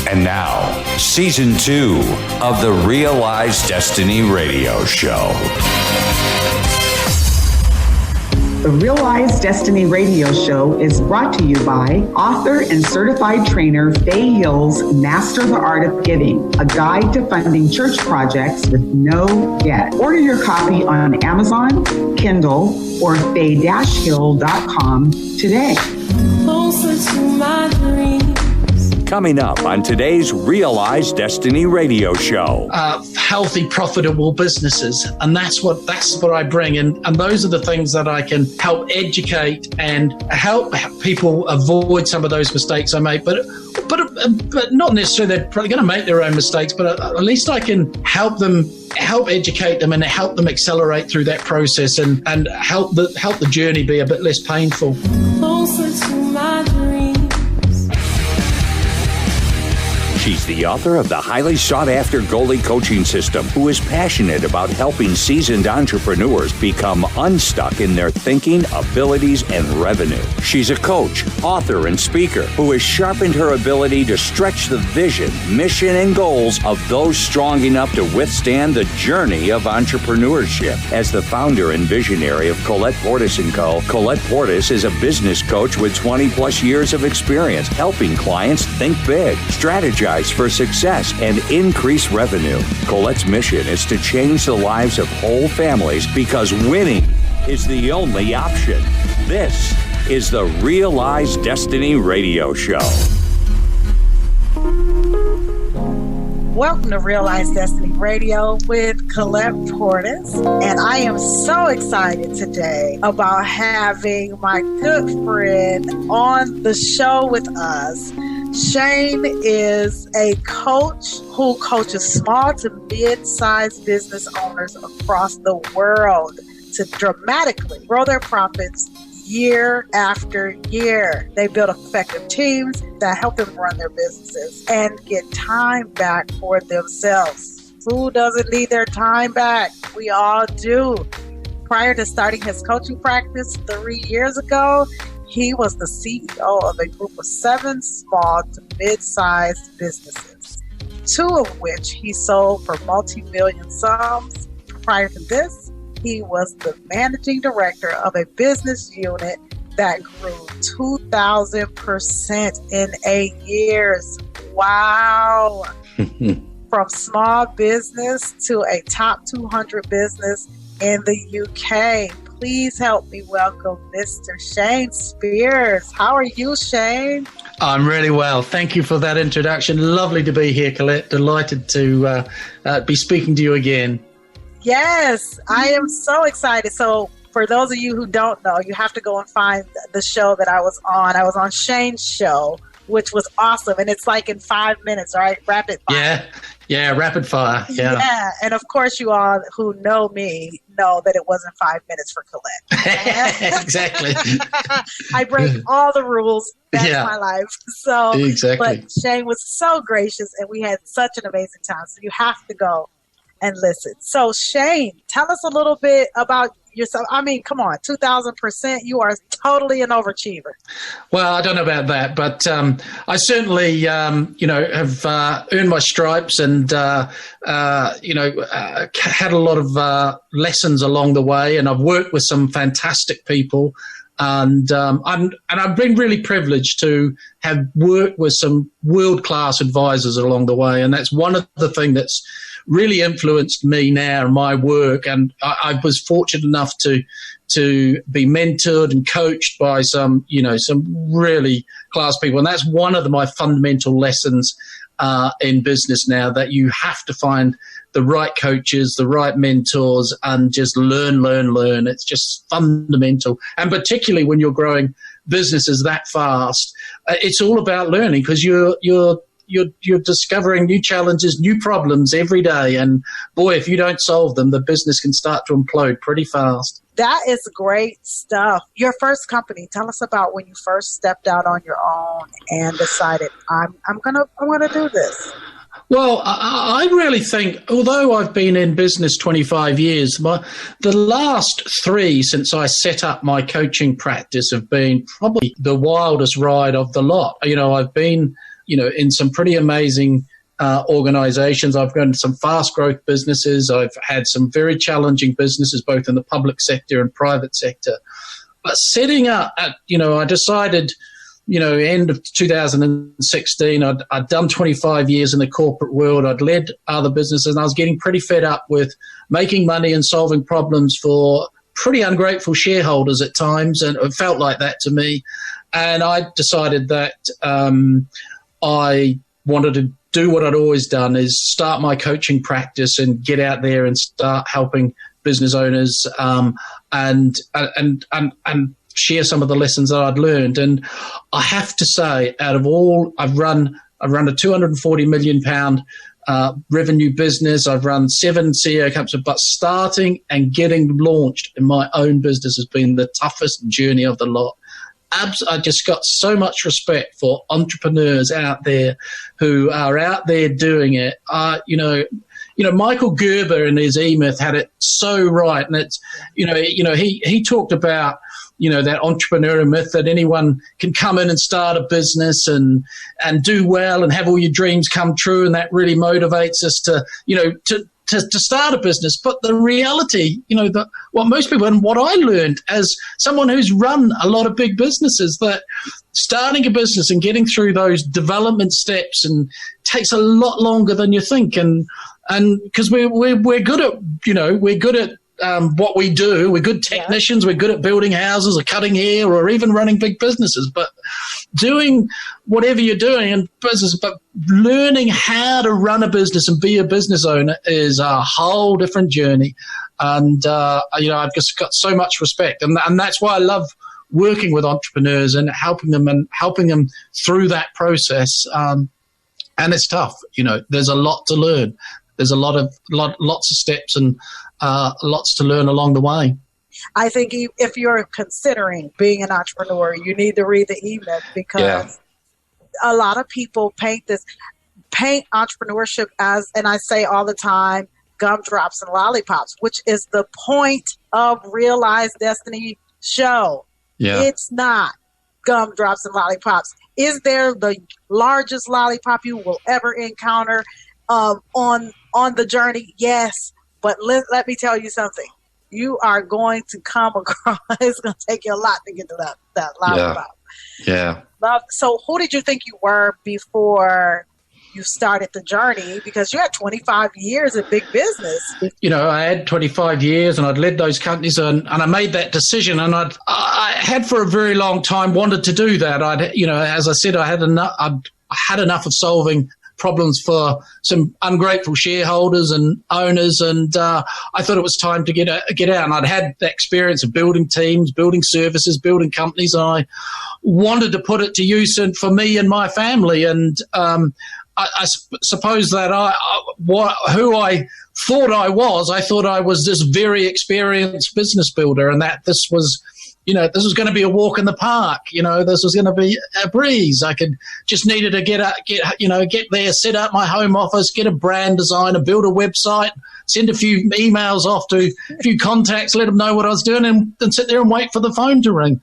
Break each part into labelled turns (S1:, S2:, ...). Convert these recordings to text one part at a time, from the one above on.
S1: And now, Season 2 of the REAL-Eyez Destiny Radio Show.
S2: The REAL-Eyez Destiny Radio Show is brought to you by author and certified trainer Faye Hill's Master the Art of Giving, a guide to funding church projects with no debt. Order your copy on Amazon, Kindle, or faye-hill.com today.
S3: Closer to my dreams.
S1: Coming up on today's REAL-Eyez Destiny Radio Show.
S4: Healthy, profitable businesses. And that's what I bring. And those are the things that I can help educate and help people avoid some of those mistakes I make. But not necessarily they're probably going to make their own mistakes, but at least I can help educate them and help them accelerate through that process and help the journey be a bit less painful.
S3: Closer to my dreams.
S1: She's the author of the highly sought-after GOALIE coaching system, who is passionate about helping seasoned entrepreneurs become unstuck in their thinking, abilities, and revenue. She's a coach, author, and speaker who has sharpened her ability to stretch the vision, mission, and goals of those strong enough to withstand the journey of entrepreneurship. As the founder and visionary of Collette Portis & Co., Collette Portis is a business coach with 20-plus years of experience helping clients think big, strategize for success, and increase revenue. Colette's mission is to change the lives of whole families because winning is the only option. This is the REAL-Eyez Destiny Radio Show.
S5: Welcome to REAL-Eyez Destiny Radio with Collette Portis, and I am so excited today about having my good friend on the show with us. Shane is a coach who coaches small to mid-sized business owners across the world to dramatically grow their profits year after year. They build effective teams that help them run their businesses and get time back for themselves. Who doesn't need their time back? We all do. Prior to starting his coaching practice 3 years ago, he was the CEO of a group of 7 small to mid-sized businesses, 2 of which he sold for multi-million sums. Prior to this, he was the managing director of a business unit that grew 2,000% in 8 years. Wow. From small business to a top 200 business in the UK. Please help me welcome Mr. Shane Spiers. How are you, Shane?
S4: I'm really well. Thank you for that introduction. Lovely to be here, Collette. Delighted to be speaking to you again.
S5: Yes, I am so excited. So for those of you who don't know, you have to go and find the show that I was on. I was on Shane's show, which was awesome. And it's like in 5 minutes, right? Rapid fire.
S4: Yeah, rapid fire.
S5: Yeah. And of course, you all who know me know that it wasn't 5 minutes for Collette.
S4: Exactly.
S5: I break all the rules. That's my life. So,
S4: exactly.
S5: But Shane was so gracious and we had such an amazing time. So you have to go and listen. So Shane, tell us a little bit about yourself. I mean, come on, 2,000%. You are totally an overachiever.
S4: Well, I don't know about that, but I certainly, have earned my stripes and, had a lot of lessons along the way. And I've worked with some fantastic people. And I've been really privileged to have worked with some world-class advisors along the way. And that's one of the things that's really influenced me now in my work. And I was fortunate enough to be mentored and coached by some really class people. And that's one of my fundamental lessons in business now, that you have to find the right coaches, the right mentors, and just learn. It's just fundamental. And particularly when you're growing businesses that fast, it's all about learning, because you're discovering new challenges, new problems every day. And boy, if you don't solve them, the business can start to implode pretty fast.
S5: That is great stuff. Your first company, tell us about when you first stepped out on your own and decided, I'm gonna do this.
S4: Well, I really think, although I've been in business 25 years, the last 3 since I set up my coaching practice have been probably the wildest ride of the lot. I've been in some pretty amazing organizations. I've run some fast growth businesses. I've had some very challenging businesses, both in the public sector and private sector. But setting up, I decided, end of 2016, I'd done 25 years in the corporate world. I'd led other businesses, and I was getting pretty fed up with making money and solving problems for pretty ungrateful shareholders at times, and it felt like that to me. And I decided that I wanted to do what I'd always done, is start my coaching practice and get out there and start helping business owners and share some of the lessons that I'd learned. And I have to say, out of all, I've run a £240 million revenue business. I've run 7 CEO companies, but starting and getting launched in my own business has been the toughest journey of the lot. I just got so much respect for entrepreneurs out there who are out there doing it. Michael Gerber in his E-Myth had it so right, and it's he talked about that entrepreneurial myth that anyone can come in and start a business and do well and have all your dreams come true, and that really motivates us to start a business. But the reality, what most people, and what I learned as someone who's run a lot of big businesses, that starting a business and getting through those development steps and takes a lot longer than you think. And because we're good at what we do. We're good technicians. We're good at building houses or cutting hair or even running big businesses. But doing whatever you're doing in business, but learning how to run a business and be a business owner is a whole different journey. And, I've just got so much respect. And that's why I love working with entrepreneurs and helping them through that process. And it's tough. There's a lot to learn. There's lots of steps and lots to learn along the way.
S5: I think if you're considering being an entrepreneur, you need to read the E-Myth, because a lot of people paint entrepreneurship as, and I say all the time, gumdrops and lollipops, which is the point of REAL-Eyez Destiny show. Yeah. It's not gumdrops and lollipops. Is there the largest lollipop you will ever encounter on the journey? Yes. But let me tell you something. You are going to come across, it's going to take you a lot to get to that lollipop.
S4: Yeah.
S5: So who did you think you were before you started the journey? Because you had 25 years of big business.
S4: I had 25 years and I'd led those companies, and I made that decision, and I had for a very long time wanted to do that. As I said, I had enough of solving problems for some ungrateful shareholders and owners, and I thought it was time to get out. And I'd had the experience of building teams, building services, building companies, and I wanted to put it to use for me and my family. And I suppose that who I thought I was this very experienced business builder, and that this was going to be a walk in the park. This was going to be a breeze. I just needed to get there, set up my home office, get a brand designer, build a website, send a few emails off to a few contacts, let them know what I was doing, and sit there and wait for the phone to ring.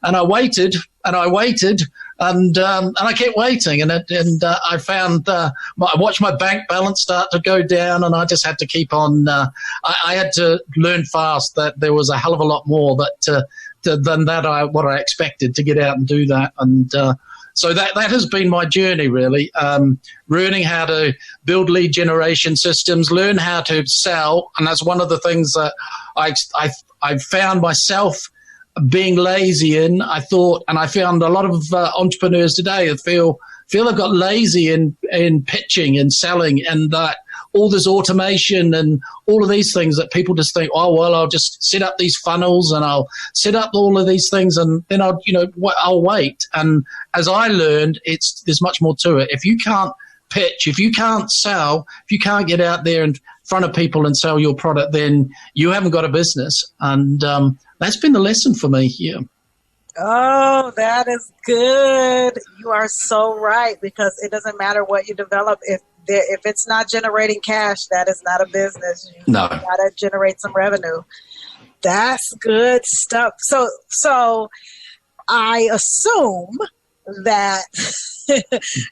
S4: And I waited, and I kept waiting, and I found I watched my bank balance start to go down, and I just had to keep on. I had to learn fast that there was a hell of a lot more than what I expected to get out and do that. And so that has been my journey, really. Learning how to build lead generation systems, learn how to sell, and that's one of the things that I found myself being lazy in. I found a lot of entrepreneurs today that feel they've got lazy in pitching and selling, and that all this automation and all of these things that people just think, oh, well, I'll just set up these funnels and I'll set up all of these things and then I'll wait. And as I learned, there's much more to it. If you can't pitch, if you can't sell, if you can't get out there in front of people and sell your product, then you haven't got a business. And that's been the lesson for me here.
S5: Oh, that is good. You are so right, because it doesn't matter what you develop. If it's not generating cash, that is not a business. You got to generate some revenue. That's good stuff. So I assume that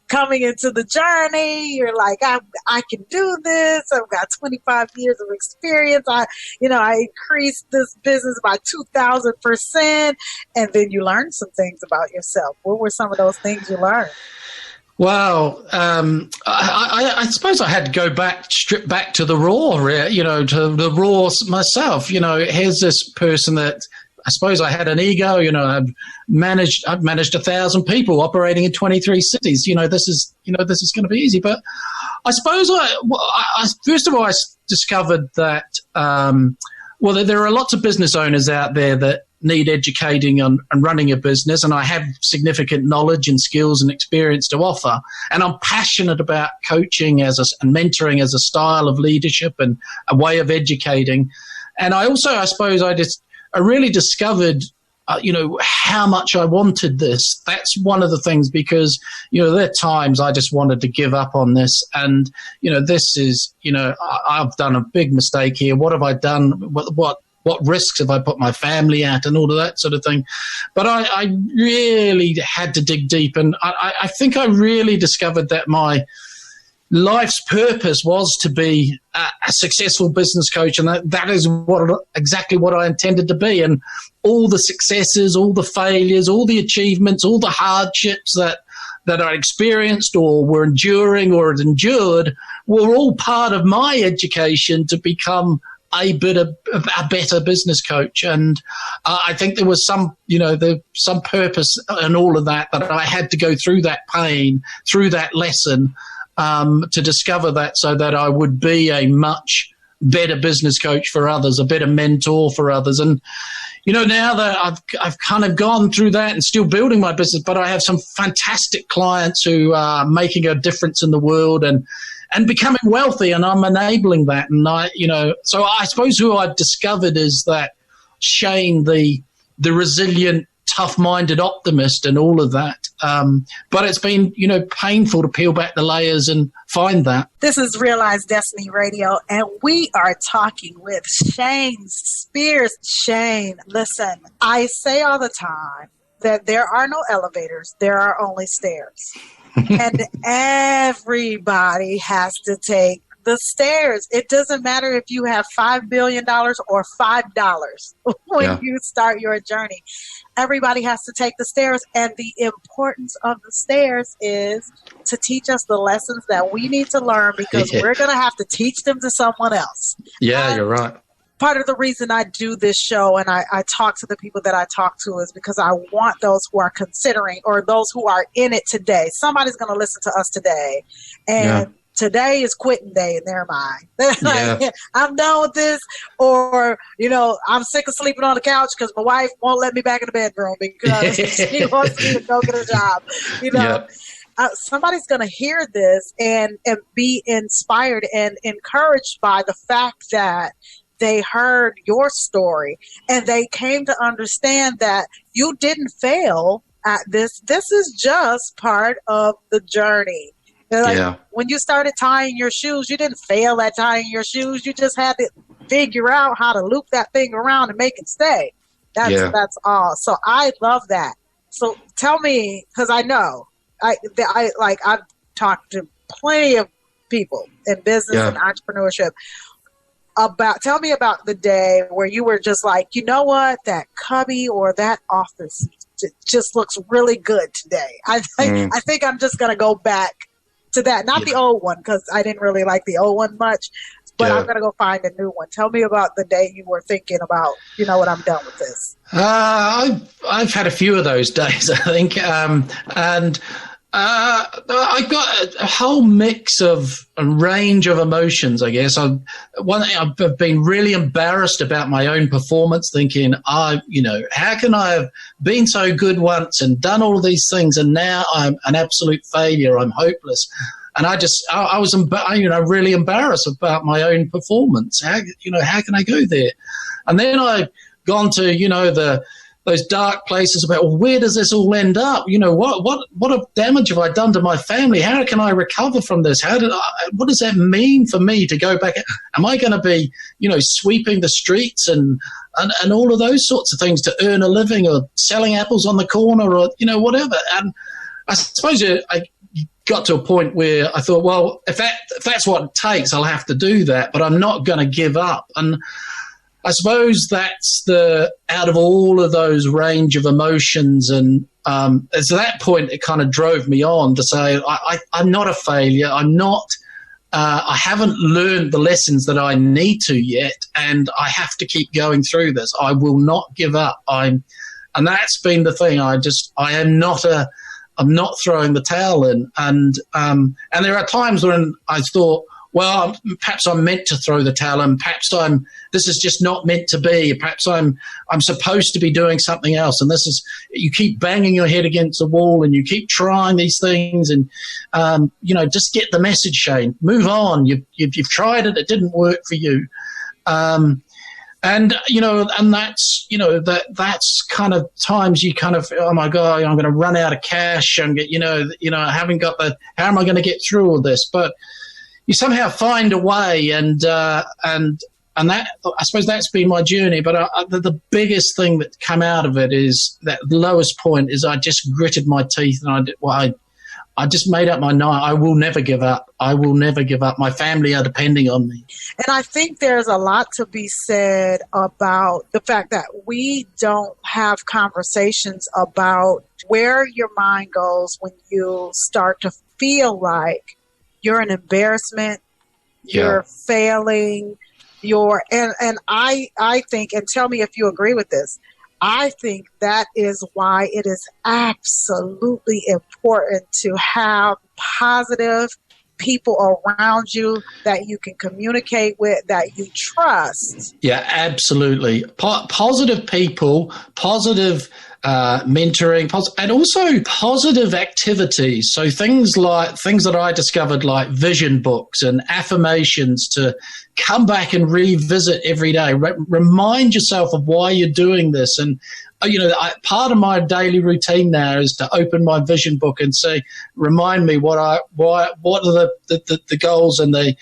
S5: coming into the journey, you're like, I can do this. I've got 25 years of experience. I increased this business by 2,000%. And then you learned some things about yourself. What were some of those things you learned?
S4: Well, I suppose I had to strip back to the raw, to the raw myself. Here's this person that I suppose I had an ego. I've managed 1,000 people operating in 23 cities. This is going to be easy. But I suppose I first of all I discovered that there are lots of business owners out there that need educating and running a business, and I have significant knowledge and skills and experience to offer. And I'm passionate about coaching and mentoring as a style of leadership and a way of educating. And I suppose I really discovered, how much I wanted this. That's one of the things, because, there are times I just wanted to give up on this. And, this is, I've done a big mistake here. What have I done? What risks have I put my family at, and all of that sort of thing. But I really had to dig deep. And I think I really discovered that my life's purpose was to be a successful business coach, and that is exactly what I intended to be. And all the successes, all the failures, all the achievements, all the hardships that I experienced or were enduring or had endured were all part of my education to become a better business coach. And I think there was some purpose in all of that I had to go through that pain, through that lesson, to discover that, so that I would be a much better business coach for others, a better mentor for others. And, now that I've kind of gone through that and still building my business, but I have some fantastic clients who are making a difference in the world and becoming wealthy, and I'm enabling that. And so I suppose who I've discovered is that Shane, the resilient, tough-minded optimist and all of that. But it's been, painful to peel back the layers and find that.
S5: This is REAL-Eyez Destiny Radio, and we are talking with Shane Spiers. Shane, listen, I say all the time that there are no elevators, there are only stairs. And everybody has to take the stairs. It doesn't matter if you have $5 billion or $5 when you start your journey. Everybody has to take the stairs. And the importance of the stairs is to teach us the lessons that we need to learn, because we're going to have to teach them to someone else.
S4: Yeah, you're right.
S5: Part of the reason I do this show and I talk to the people that I talk to is because I want those who are considering, or those who are in it today. Somebody's going to listen to us today, and today is quitting day in their mind. Like, I'm done with this, or, I'm sick of sleeping on the couch because my wife won't let me back in the bedroom because she wants me to go get a job. Somebody's going to hear this and be inspired and encouraged by the fact that they heard your story and they came to understand that you didn't fail at this. This is just part of the journey. When you started tying your shoes, you didn't fail at tying your shoes. You just had to figure out how to loop that thing around and make it stay. That's all. So I love that. So tell me, because I know I've talked to plenty of people in business and entrepreneurship. Tell me about the day where you were just like, you know what, that cubby or that office just looks really good today. I think I'm just going to go back to that. Not the old one, because I didn't really like the old one much, but I'm going to go find a new one. Tell me about the day you were thinking about, I'm done with this.
S4: I've had a few of those days, I think. And I got a whole mix of a range of emotions, I guess. I've been really embarrassed about my own performance, thinking, how can I have been so good once and done all these things, and now I'm an absolute failure, I'm hopeless. And I was really embarrassed about my own performance. How can I go there? And then I've gone to, those dark places about, well, where does this all end up? What damage have I done to my family? How can I recover from this? What does that mean for me to go back? Am I going to be, sweeping the streets and all of those sorts of things to earn a living, or selling apples on the corner, or, whatever? I suppose I got to a point where I thought, well, if that's what it takes, I'll have to do that, but I'm not going to give up. And I suppose that's out of all of those range of emotions, and at that point, it kind of drove me on to say, I'm not a failure. I'm not. I haven't learned the lessons that I need to yet, and I have to keep going through this. I will not give up. And that's been the thing. I'm not throwing the towel in. And there are times when I thought, well, perhaps I'm meant to throw the towel in. Perhaps this is just not meant to be. Perhaps I'm supposed to be doing something else. And you keep banging your head against the wall, and you keep trying these things, and just get the message, Shane. Move on. You've tried it. It didn't work for you. And that's kind of times you kind of, oh my God, I'm going to run out of cash. I haven't got how am I going to get through all this? But you somehow find a way, and that, I suppose that's been my journey. But the biggest thing that came out of it is that the lowest point is I just gritted my teeth, and I just made up my mind. I will never give up. I will never give up. My family are depending on me.
S5: And I think there's a lot to be said about the fact that we don't have conversations about where your mind goes when you start to feel like you're an embarrassment, you're failing, and I think, and tell me if you agree with this, I think that is why it is absolutely important to have positive people around you that you can communicate with, that you trust. Yeah,
S4: absolutely. Positive people, positive mentoring, and also positive activities. So things that I discovered, like vision books and affirmations, to come back and revisit every day. Remind yourself of why you're doing this. And part of my daily routine now is to open my vision book and say, remind me what are the goals and the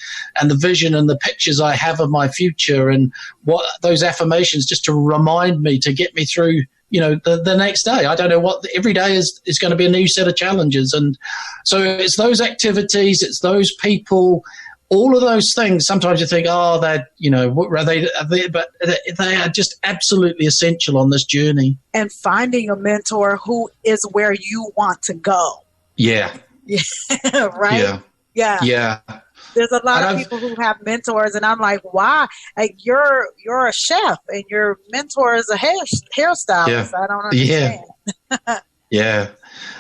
S4: vision and the pictures I have of my future, and what those affirmations, just to remind me, to get me through the next day. I don't know what every day is going to be a new set of challenges. And so it's those activities, it's those people, all of those things. Sometimes you think, oh, but they are just absolutely essential on this journey.
S5: And finding a mentor who is where you want to go.
S4: Yeah.
S5: Right? Yeah. There's a lot of people who have mentors, and I'm like, why? Like, you're a chef, and your mentor is a hairstylist. Yeah. I don't understand.
S4: Yeah.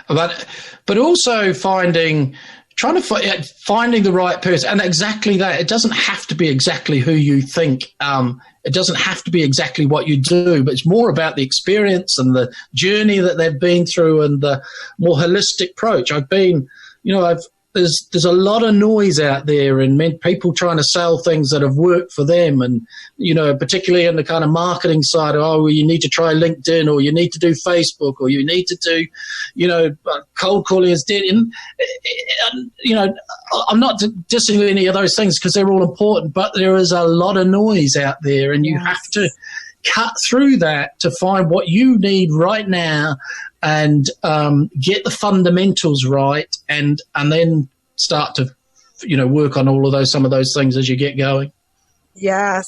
S4: But also finding the right person, and exactly that. It doesn't have to be exactly who you think. It doesn't have to be exactly what you do, but it's more about the experience and the journey that they've been through, and the more holistic approach. There's a lot of noise out there, and people trying to sell things that have worked for them, and particularly in the kind of marketing side, you need to try LinkedIn, or you need to do Facebook, or you need to do cold calling is dead. And I'm not dissing any of those things, because they're all important, but there is a lot of noise out there, and you have to cut through that to find what you need right now, and get the fundamentals right, and then start to work on some of those things as you get going.
S5: Yes.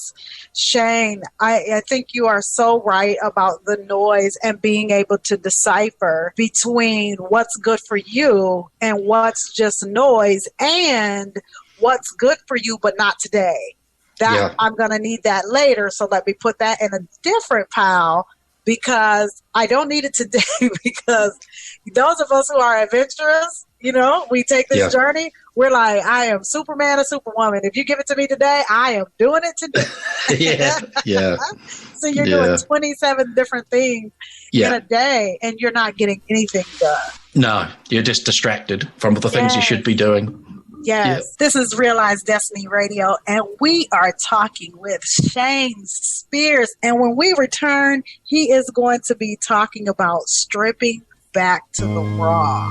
S5: Shane, I think you are so right about the noise, and being able to decipher between what's good for you and what's just noise, and what's good for you but not today. I'm going to need that later, so let me put that in a different pile, because I don't need it today. Because those of us who are adventurous, we take this journey, we're like, I am Superman or Superwoman. If you give it to me today, I am doing it today. So you're doing 27 different things in a day, and you're not getting anything done.
S4: No, you're just distracted from the things you should be doing.
S5: Yes, This is REAL-Eyez Destiny Radio, and we are talking with Shane Spiers. And when we return, he is going to be talking about stripping back to the raw.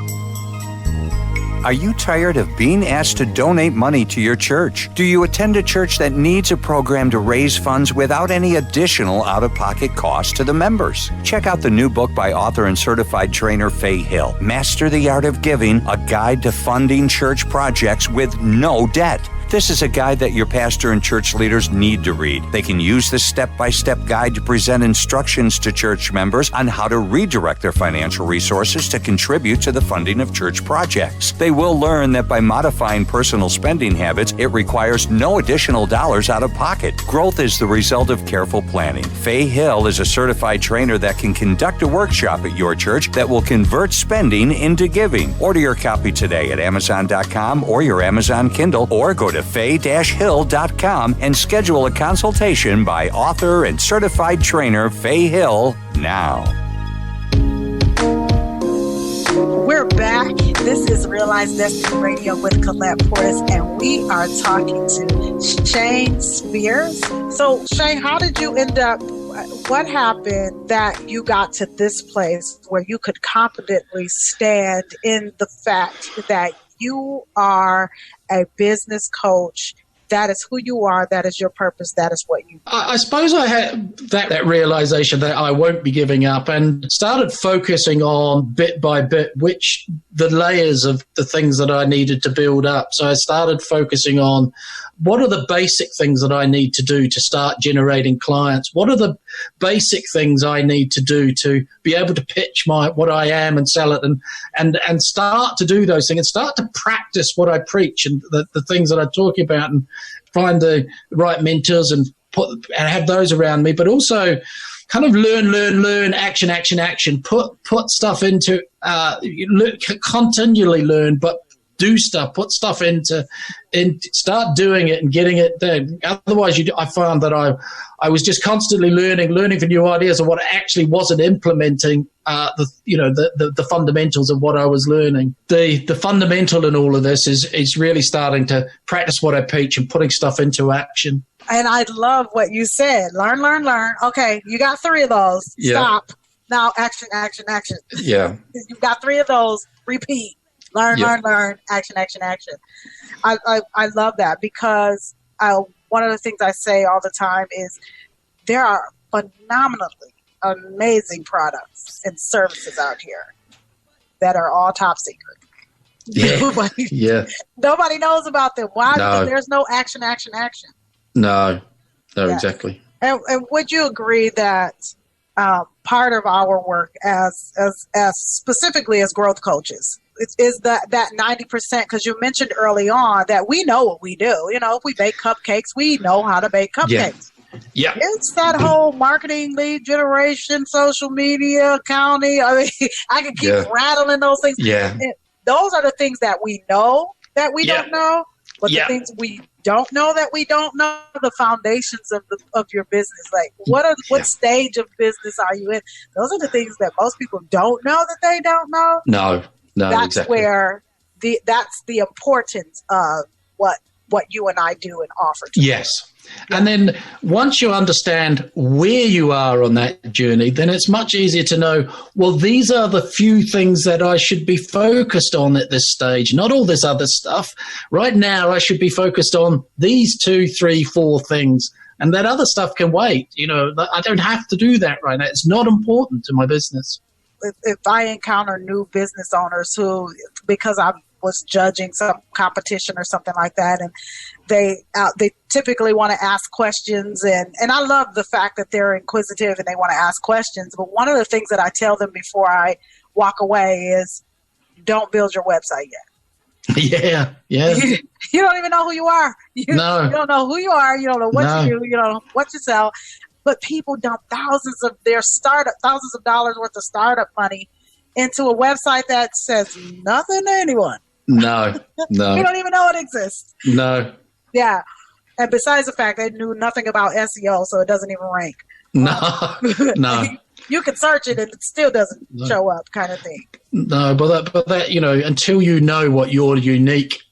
S1: Are you tired of being asked to donate money to your church? Do you attend a church that needs a program to raise funds without any additional out-of-pocket cost to the members? Check out the new book by author and certified trainer Faye Hill, Master the Art of Giving, a guide to funding church projects with no debt. This is a guide that your pastor and church leaders need to read. They can use this step-by-step guide to present instructions to church members on how to redirect their financial resources to contribute to the funding of church projects. They will learn that by modifying personal spending habits, it requires no additional dollars out of pocket. Growth is the result of careful planning. Faye Hill is a certified trainer that can conduct a workshop at your church that will convert spending into giving. Order your copy today at Amazon.com or your Amazon Kindle, or go to Faye-Hill.com and schedule a consultation by author and certified trainer Faye Hill now.
S5: We're back. This is REAL-Eyez Destiny Radio with Collette Portis, and we are talking to Shane Spiers. So, Shane, how did you end up? What happened that you got to this place where you could confidently stand in the fact that you are a business coach? That is who you are. That is your purpose. That is what you do.
S4: I suppose I had that realization that I won't be giving up, and started focusing on bit by bit which the layers of the things that I needed to build up. So I started focusing on what are the basic things that I need to do to start generating clients? What are the basic things I need to do to be able to pitch what I am and sell it, and start to do those things and start to practice what I preach and the things that I'm talking about, and find the right mentors and have those around me, but also kind of learn, action, put stuff into, continually learn, but do stuff, put stuff into, and start doing it and getting it done. Otherwise, I found that I was just constantly learning for new ideas, and what I actually wasn't implementing the fundamentals of what I was learning. The fundamental in all of this is really starting to practice what I preach and putting stuff into action.
S5: And I love what you said. Learn. Okay, you got 3 of those.
S4: Yeah.
S5: Stop. Now action.
S4: Yeah.
S5: You've got 3 of those. Repeat. Learn, action. I love that, because one of the things I say all the time is there are phenomenally amazing products and services out here that are all top secret.
S4: Yeah.
S5: Nobody knows about them. Why?
S4: No.
S5: Because there's no action.
S4: No,
S5: Yeah.
S4: exactly.
S5: And would you agree that part of our work as specifically as growth coaches is that 90%, because you mentioned early on that we know what we do. If we bake cupcakes, we know how to bake cupcakes.
S4: Yeah.
S5: It's that whole marketing, lead generation, social media, accounting. I mean, I can keep rattling those things.
S4: Yeah.
S5: And those are the things that we know that we don't know, but the things we don't know that we don't know, the foundations of your business. Like what stage of business are you in? Those are the things that most people don't know that they don't know.
S4: No,
S5: that's
S4: exactly.
S5: where that's the importance of what you and I do and offer to
S4: Yes. And then once you understand where you are on that journey, then it's much easier to know, well, these are the few things that I should be focused on at this stage, not all this other stuff. Right now, I should be focused on these 2, 3, 4 things. And that other stuff can wait. I don't have to do that right now. It's not important to my business.
S5: If I encounter new business owners who, because I was judging some competition or something like that, and they typically want to ask questions, and I love the fact that they're inquisitive and they want to ask questions. But one of the things that I tell them before I walk away is, don't build your website yet.
S4: Yeah.
S5: You don't even know who you are. You don't know who you are. You don't know what you do. You don't know what you sell. But people dump thousands of dollars worth of startup money into a website that says nothing to anyone.
S4: No.
S5: You don't even know it exists.
S4: No.
S5: Yeah. And besides the fact they knew nothing about SEO, so it doesn't even rank.
S4: No.
S5: You can search it and it still doesn't show up, kind of thing.
S4: No, but that until you know what your unique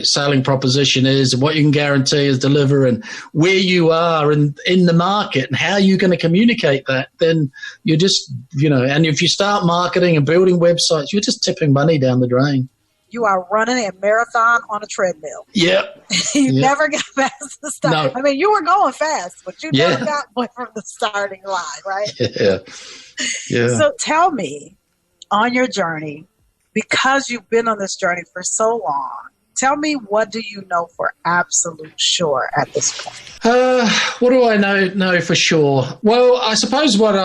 S4: selling proposition is and what you can guarantee is deliver and where you are in the market and how you're going to communicate that, then you're just, and if you start marketing and building websites, you're just tipping money down the drain.
S5: you are running a marathon on a treadmill.
S4: Yep.
S5: You never got past the start.
S4: No.
S5: I mean, you were going fast, but you never got away from the starting line, right?
S4: Yeah.
S5: So tell me, on your journey, because you've been on this journey for so long, tell me, what do you know for absolute sure at this point?
S4: What do I know for sure? Well, I suppose what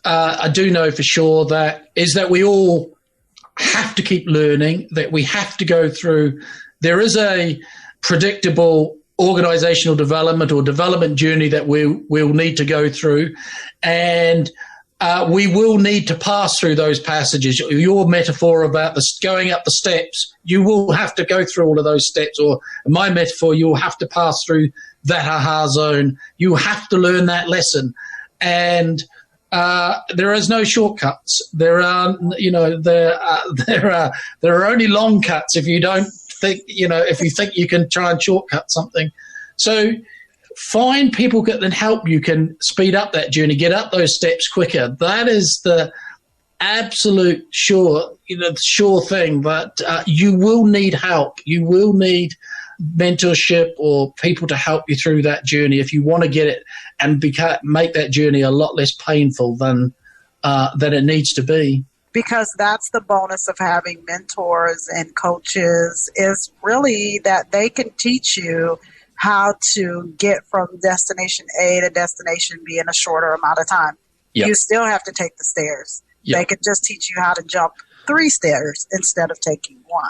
S4: I do know for sure is that we all have to keep learning, that we have to go through. There is a predictable organizational development or development journey that we'll need to go through, and we will need to pass through those passages. Your metaphor about going up the steps, you will have to go through all of those steps, or my metaphor, you'll have to pass through that aha zone. You have to learn that lesson, and there is no shortcuts. There are only long cuts if you don't think, if you think you can try and shortcut something. So find people that can help you, can speed up that journey, get up those steps quicker. That is the absolute sure thing, that you will need help. You will need mentorship or people to help you through that journey if you want to get it and make that journey a lot less painful than it needs to be.
S5: Because that's the bonus of having mentors and coaches, is really that they can teach you how to get from destination A to destination B in a shorter amount of time. Yep. You still have to take the stairs. Yep. They can just teach you how to jump 3 stairs instead of taking 1.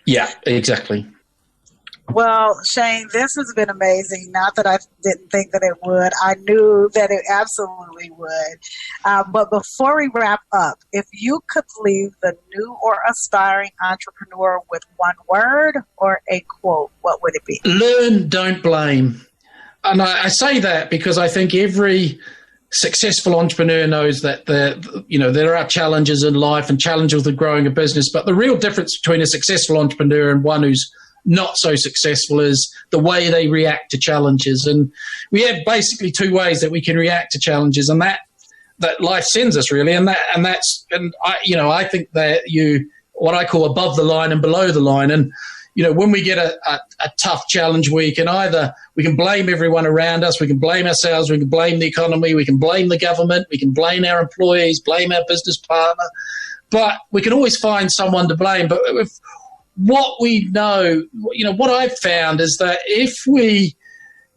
S4: Yeah, exactly.
S5: Well, Shane, this has been amazing. Not that I didn't think that it would. I knew that it absolutely would. But before we wrap up, if you could leave the new or aspiring entrepreneur with one word or a quote, what would it be? Learn,
S4: don't blame. And I say that because I think every successful entrepreneur knows that there are challenges in life and challenges with growing a business. But the real difference between a successful entrepreneur and one who's not so successful is the way they react to challenges. And we have basically 2 ways that we can react to challenges, and that life sends us, really. And I think that what I call above the line and below the line. And when we get a tough challenge, we can blame everyone around us, we can blame ourselves, we can blame the economy, we can blame the government, we can blame our employees, blame our business partner, but we can always find someone to blame. But what we know, what I've found is that if we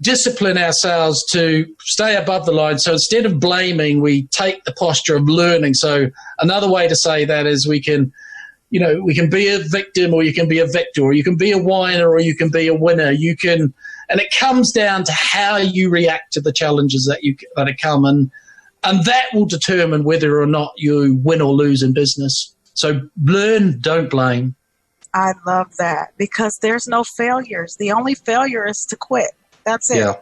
S4: discipline ourselves to stay above the line, so instead of blaming, we take the posture of learning. So another way to say that is we can be a victim, or you can be a victor, or you can be a whiner, or you can be a winner. And it comes down to how you react to the challenges that come, and that will determine whether or not you win or lose in business. So learn, don't blame.
S5: I love that, because there's no failures. The only failure is to quit. That's it.
S4: Yeah.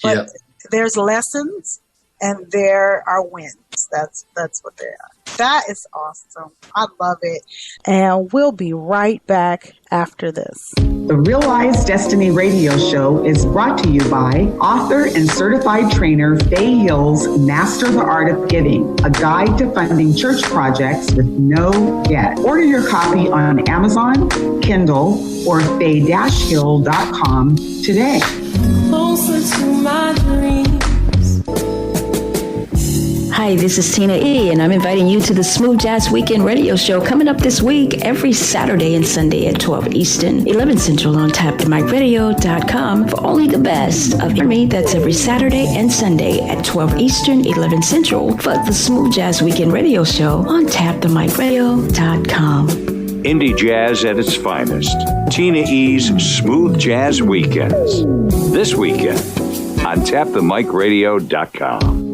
S5: But there's lessons and there are wins. That's what they are. That is awesome. I love it. And we'll be right back after this.
S2: The REAL-Eyez Destiny Radio Show is brought to you by author and certified trainer Faye Hill's Master the Art of Giving, a guide to funding church projects with no debt. Order your copy on Amazon, Kindle, or faye-hill.com today.
S3: Closer to my dreams.
S6: Hi, this is Tina E., and I'm inviting you to the Smooth Jazz Weekend radio show coming up this week, every Saturday and Sunday at 12 Eastern, 11 Central on tapthemicradio.com for only the best of me. That's every Saturday and Sunday at 12 Eastern, 11 Central for the Smooth Jazz Weekend radio show on tapthemicradio.com.
S1: Indie jazz at its finest. Tina E.'s Smooth Jazz Weekends. This weekend on tapthemicradio.com.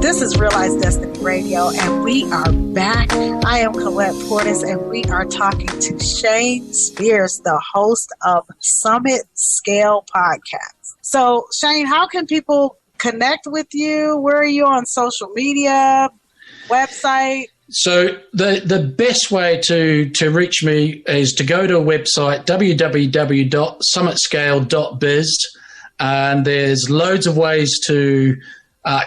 S5: This is REAL-Eyez Destiny Radio, and we are back. I am Collette Portis, and we are talking to Shane Spiers, the host of Summit Scale Podcast. So, Shane, how can people connect with you? Where are you on social media, website?
S4: So the best way to reach me is to go to a website, www.summitscale.biz, and there's loads of ways to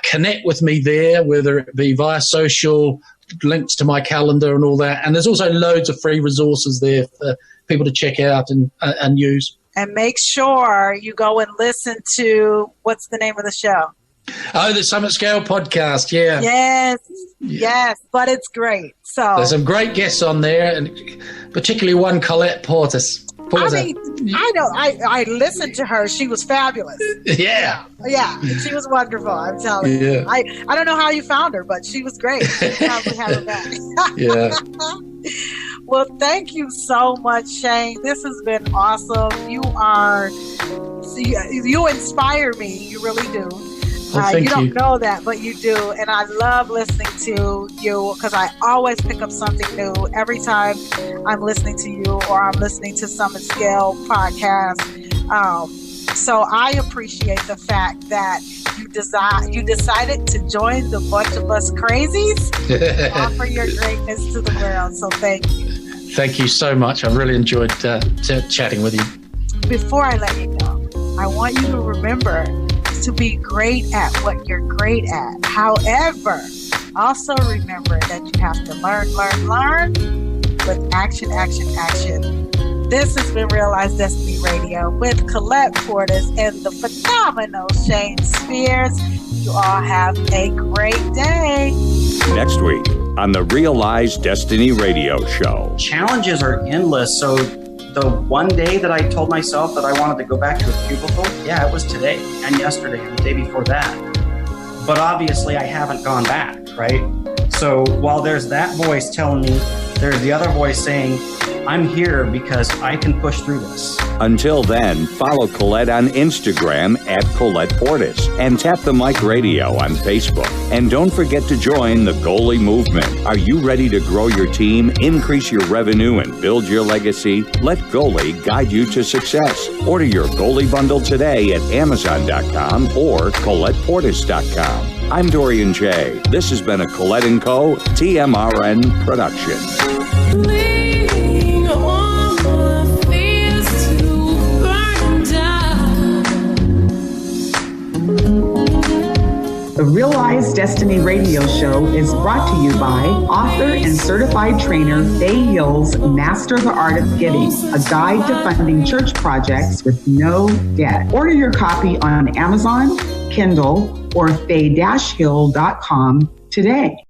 S4: connect with me there, whether it be via social, links to my calendar and all that. And there's also loads of free resources there for people to check out and use.
S5: And make sure you go and listen to, what's the name of the show?
S4: Oh, the Summit Scale podcast, yeah.
S5: Yes, but it's great. So
S4: there's some great guests on there, and particularly one, Collette Portis.
S5: I mean, I know. I listened to her. She was fabulous.
S4: Yeah.
S5: She was wonderful. I'm telling you. I don't know how you found her, but she was great. Probably have her back. Yeah. Well, thank you so much, Shane. This has been awesome. You inspire me. You really do. You don't know that, but you do. And I love listening to you because I always pick up something new every time I'm listening to you or I'm listening to Summit Scale podcast. So I appreciate the fact that you decided to join the bunch of us crazies and offer your greatness to the world. So thank you.
S4: Thank you so much. I really enjoyed chatting with you.
S5: Before I let you go, I want you to remember to be great at what you're great at. However, also remember that you have to learn with action. This has been REAL-Eyez Destiny Radio with Collette Portis and the phenomenal Shane Spiers. You all have a great day.
S1: Next week on the REAL-Eyez Destiny Radio Show.
S7: Challenges are endless, so the one day that I told myself that I wanted to go back to a cubicle, it was today and yesterday and the day before that. But obviously I haven't gone back, right? So while there's that voice telling me, there's the other voice saying, I'm here because I can push through this.
S1: Until then, follow Collette on Instagram at Collette Portis and Tap the Mic Radio on Facebook. And don't forget to join the GOALIE movement. Are you ready to grow your team, increase your revenue, and build your legacy? Let GOALIE guide you to success. Order your GOALIE bundle today at Amazon.com or ColettePortis.com. I'm Dorian J. This has been a Collette & Co. TMRN production.
S2: The REAL-Eyez Destiny Radio Show is brought to you by author and certified trainer Faye Hill's Master the Art of Giving, a guide to funding church projects with no debt. Order your copy on Amazon, Kindle, or faye-hill.com today.